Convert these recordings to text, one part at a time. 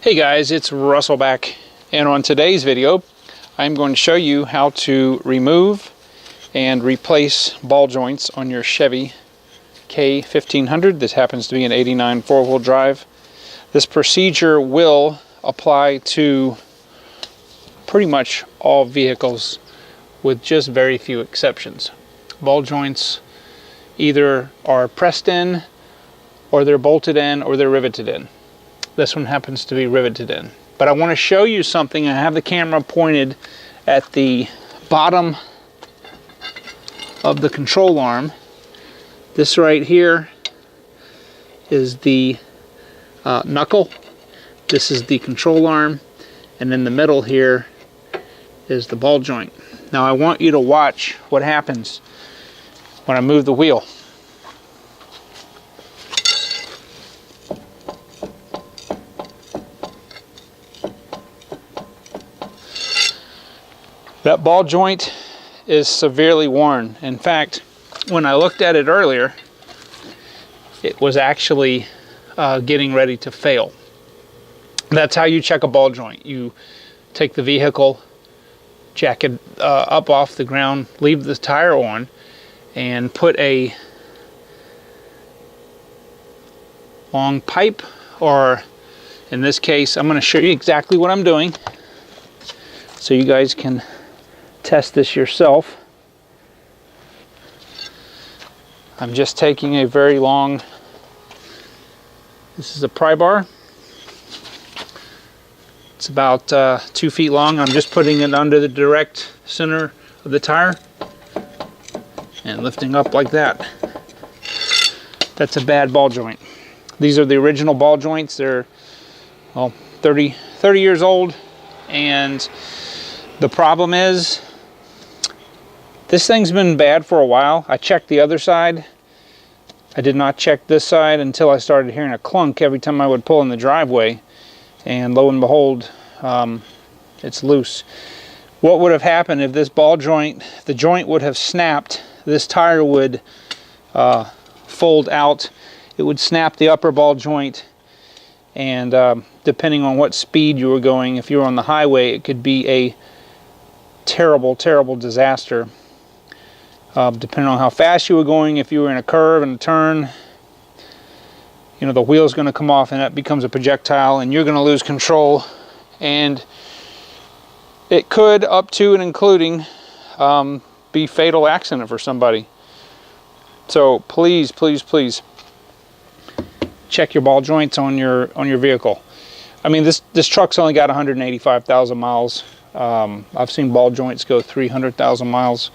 Hey guys, it's Russell back, and on today's video I'm going to show you how to remove and replace ball joints on your Chevy k1500. This happens to be an 89 four-wheel drive. This procedure will apply to pretty much all vehicles with just very few exceptions. Ball joints either are pressed in, or they're bolted in, or they're riveted in. This one happens to be riveted in. But I want to show you something. I have the camera pointed at the bottom of the control arm. This right here is the knuckle. This is the control arm. And in the middle here is the ball joint. Now I want you to watch what happens when I move the wheel. That ball joint is severely worn. In fact, when I looked at it earlier, it was actually getting ready to fail. That's how you check a ball joint. You take the vehicle, jack it up off the ground, leave the tire on, and put a long pipe, or in this case, I'm going to show you exactly what I'm doing so you guys can test this yourself. I'm just taking a very long, this is a pry bar. It's about 2 feet long. I'm just putting it under the direct center of the tire and lifting up like that. That's a bad ball joint. These are the original ball joints. They're, well, 30 years old, and the problem is this thing's been bad for a while. I checked the other side. I did not check this side until I started hearing a clunk every time I would pull in the driveway, and lo and behold, it's loose. What would have happened if this ball joint, the joint would have snapped, this tire would fold out, it would snap the upper ball joint, and depending on what speed you were going, if you were on the highway, it could be a terrible, terrible disaster. Depending on how fast you were going, if you were in a curve and a turn, you know, the wheel's going to come off and that becomes a projectile, and you're going to lose control, and it could, up to and including, be fatal accident for somebody. So please, please, please check your ball joints on your vehicle. I mean, this truck's only got 185,000 miles. I've seen ball joints go 300,000 miles.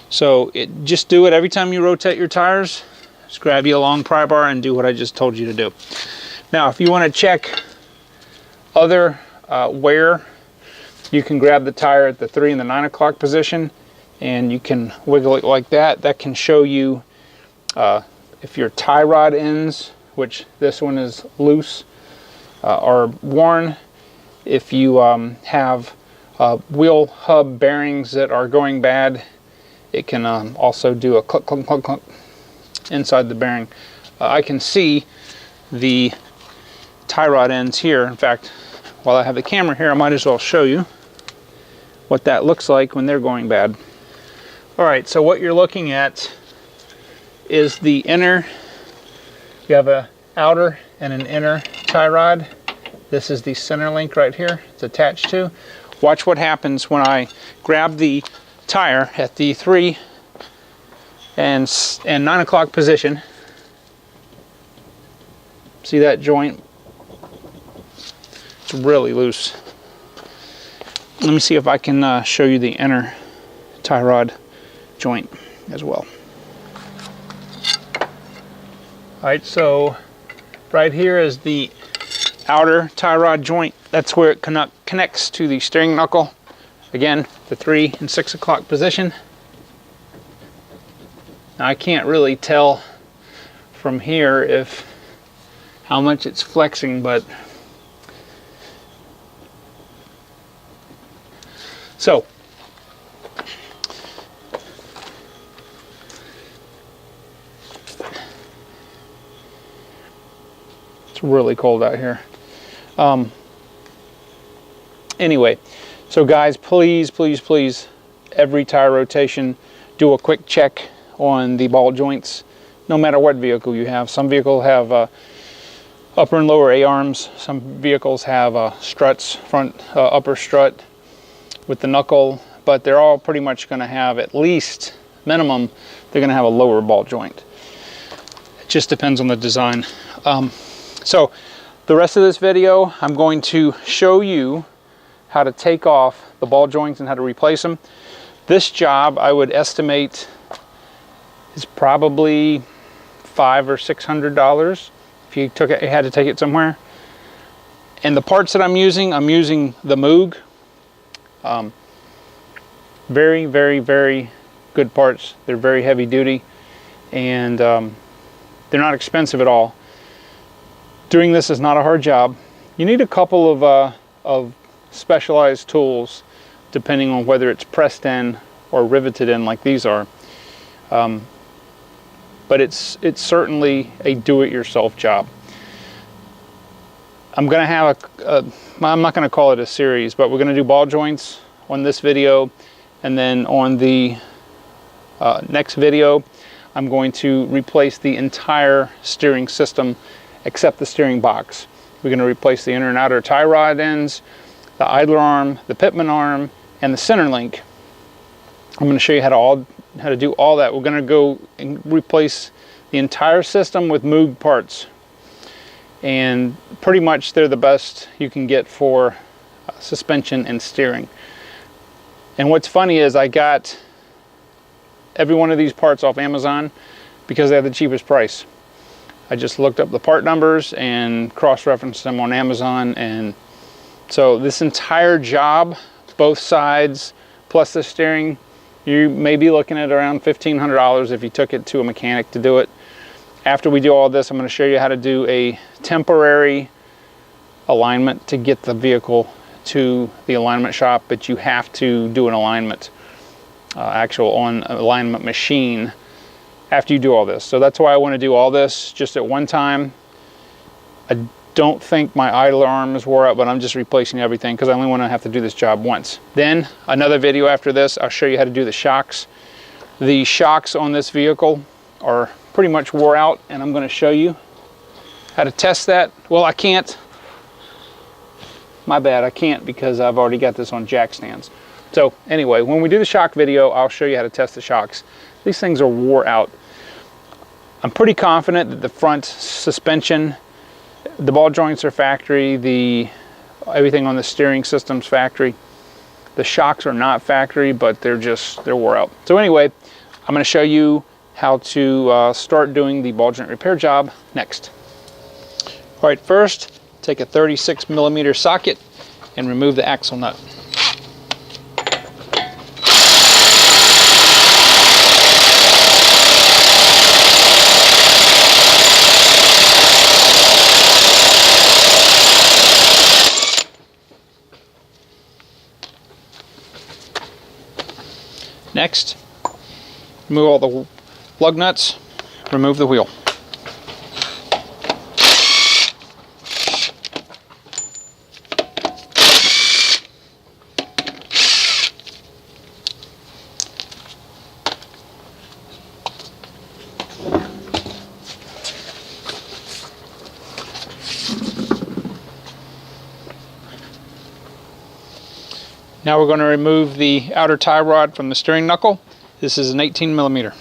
So just do it every time you rotate your tires. Just grab you a long pry bar and do what I just told you to do. Now, if you want to check other wear, you can grab the tire at the 3 and the 9 o'clock position, and you can wiggle it like that. That can show you if your tie rod ends, which this one is loose, are worn. If you have wheel hub bearings that are going bad, it can also do a cluck, cluck, cluck, cluck inside the bearing. I can see the tie rod ends here. In fact, while I have the camera here, I might as well show you what that looks like when they're going bad. Alright, so what you're looking at is the inner, you have an outer and an inner tie rod. This is the center link right here it's attached to. Watch what happens when I grab the tire at the 3 and 9 o'clock position. See that joint? It's really loose. Let me see if I can show you the inner tie rod joint as well. Alright, so right here is the outer tie rod joint. That's where it connects to the steering knuckle. Again, the 3 and 6 o'clock position. Now, I can't really tell from here how much it's flexing, but so it's really cold out here. Anyway, so guys, please, please, please, every tire rotation, do a quick check on the ball joints, no matter what vehicle you have. Some vehicles have upper and lower A-arms. Some vehicles have struts, front upper strut with the knuckle, but they're all pretty much going to have, at least minimum, they're going to have a lower ball joint. It just depends on the design. So the rest of this video, I'm going to show you how to take off the ball joints and how to replace them. This job, I would estimate, is probably $500 or $600 if you had to take it somewhere. And the parts that I'm using the Moog. Very, very, very good parts. They're very heavy duty, and they're not expensive at all. Doing this is not a hard job. You need a couple of specialized tools depending on whether it's pressed in or riveted in like these are. But it's certainly a do-it-yourself job. I'm going to have I'm not going to call it a series, but we're going to do ball joints on this video, and then on the next video I'm going to replace the entire steering system except the steering box. We're going to replace the inner and outer tie rod ends, the idler arm, the pitman arm, and the center link. I'm going to show you how to do all that. We're going to go and replace the entire system with Moog parts, and pretty much they're the best you can get for suspension and steering. And what's funny is I got every one of these parts off Amazon because they have the cheapest price. I just looked up the part numbers and cross-referenced them on Amazon, and so this entire job, both sides plus the steering, you may be looking at around $1,500 if you took it to a mechanic to do it. After we do all this, I'm going to show you how to do a temporary alignment to get the vehicle to the alignment shop, but you have to do an alignment, on alignment machine after you do all this. So that's why I want to do all this just at one time. I don't think my idler arm is wore out, but I'm just replacing everything because I only want to have to do this job once. Then another video after this, I'll show you how to do the shocks. The shocks on this vehicle are pretty much wore out, and I'm going to show you how to test that. Well, I can't. My bad, I can't because I've already got this on jack stands. So anyway, when we do the shock video, I'll show you how to test the shocks. These things are wore out. I'm pretty confident that the front suspension, the ball joints are factory, everything on the steering system's factory. The shocks are not factory, but they're wore out. So anyway, I'm going to show you how to start doing the ball joint repair job next. All right, first, take a 36mm socket and remove the axle nut. Next, remove all the lug nuts, remove the wheel. Now we're going to remove the outer tie rod from the steering knuckle. This is an 18mm.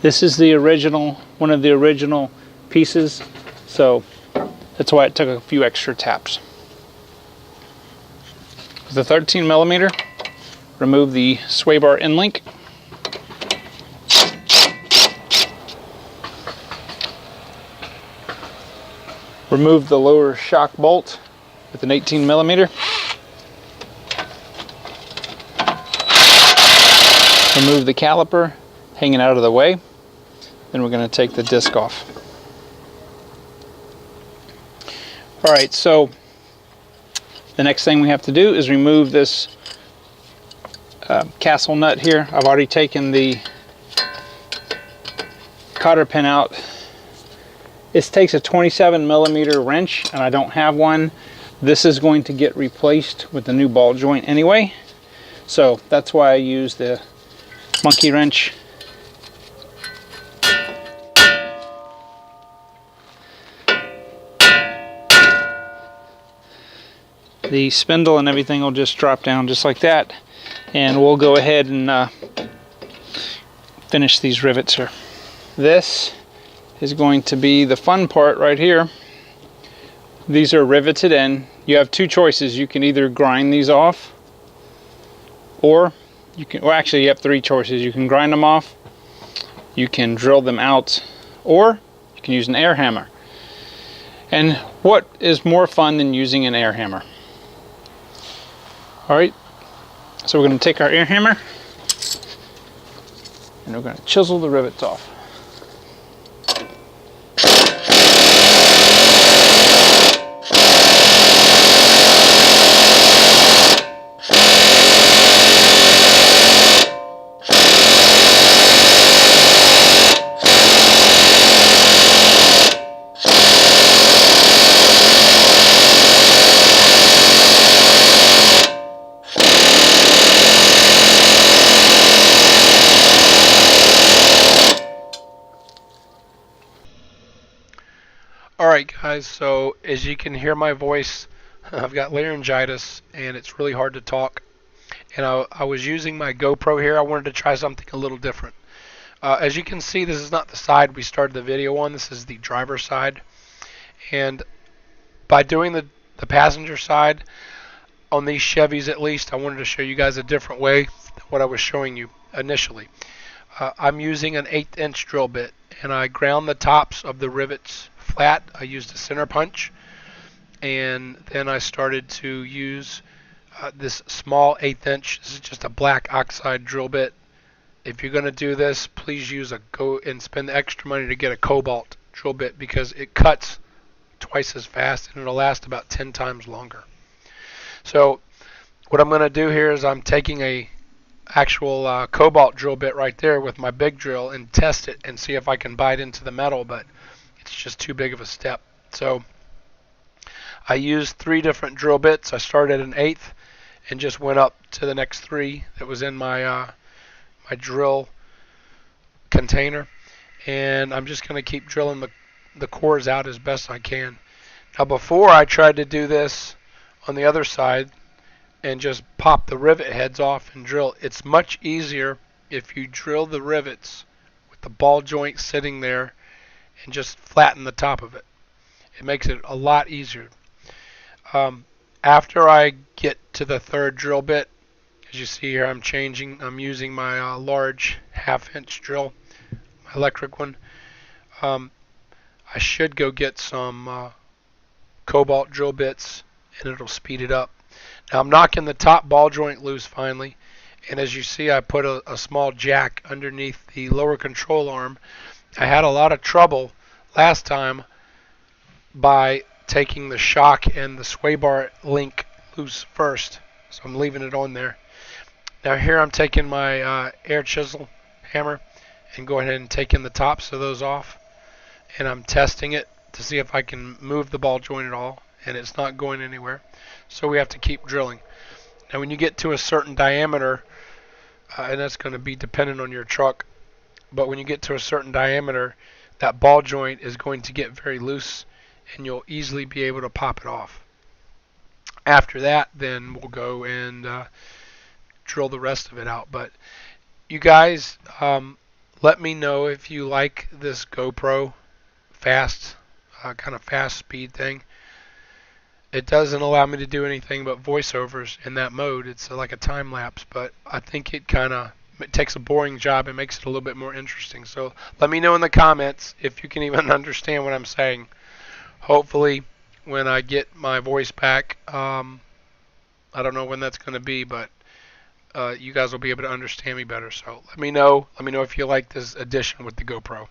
This is the original, one of the original pieces, so that's why it took a few extra taps. With the 13mm, remove the sway bar end link. Remove the lower shock bolt with an 18mm. Remove the caliper hanging out of the way. Then we're going to take the disc off. Alright, so the next thing we have to do is remove this castle nut here. I've already taken the cotter pin out. This takes a 27mm wrench, and I don't have one. This is going to get replaced with the new ball joint anyway, so that's why I use the monkey wrench. The spindle and everything will just drop down just like that, and we'll go ahead and finish these rivets here. This is going to be the fun part right here. These are riveted in. You have two choices. You can either grind these off, or you can, well, actually you have three choices. You can grind them off, you can drill them out, or you can use an air hammer. And what is more fun than using an air hammer? Alright, so we're going to take our air hammer and we're going to chisel the rivets off. Alright guys, so as you can hear my voice, I've got laryngitis and it's really hard to talk. And I was using my GoPro here. I wanted to try something a little different. As you can see, this is not the side we started the video on. This is the driver's side. And by doing the passenger side, on these Chevys at least, I wanted to show you guys a different way than what I was showing you initially. I'm using an 1/8 inch drill bit, and I ground the tops of the rivets flat. I used a center punch, and then I started to use this small 1/8 inch. This is just a black oxide drill bit. If you're going to do this, please go and spend the extra money to get a cobalt drill bit, because it cuts twice as fast and it'll last about 10 times longer. So what I'm going to do here is I'm taking a actual cobalt drill bit right there with my big drill and test it and see if I can bite into the metal, but it's just too big of a step. So I used 3 different drill bits. I started at an 1/8 and just went up to the next 3 that was in my my drill container, and I'm just going to keep drilling the cores out as best I can. Now before, I tried to do this on the other side and just pop the rivet heads off and drill. It's much easier if you drill the rivets with the ball joint sitting there and just flatten the top of it. It makes it a lot easier. After I get to the 3rd drill bit, as you see here, I'm using my large 1/2 inch drill, my electric one. I should go get some cobalt drill bits, and it'll speed it up. Now I'm knocking the top ball joint loose finally, and as you see, I put a small jack underneath the lower control arm. I had a lot of trouble last time by taking the shock and the sway bar link loose first, so I'm leaving it on there. Now here I'm taking my air chisel hammer and going ahead and taking the tops of those off, and I'm testing it to see if I can move the ball joint at all, and it's not going anywhere. So we have to keep drilling. Now when you get to a certain diameter, and that's going to be dependent on your truck, but when you get to a certain diameter, that ball joint is going to get very loose and you'll easily be able to pop it off. After that, then we'll go and drill the rest of it out. But you guys, let me know if you like this GoPro fast, kind of fast speed thing. It doesn't allow me to do anything but voiceovers in that mode. It's like a time lapse, but I think it takes a boring job and makes it a little bit more interesting. So let me know in the comments if you can even understand what I'm saying. Hopefully when I get my voice back, I don't know when that's going to be, but you guys will be able to understand me better. So let me know if you like this addition with the GoPro.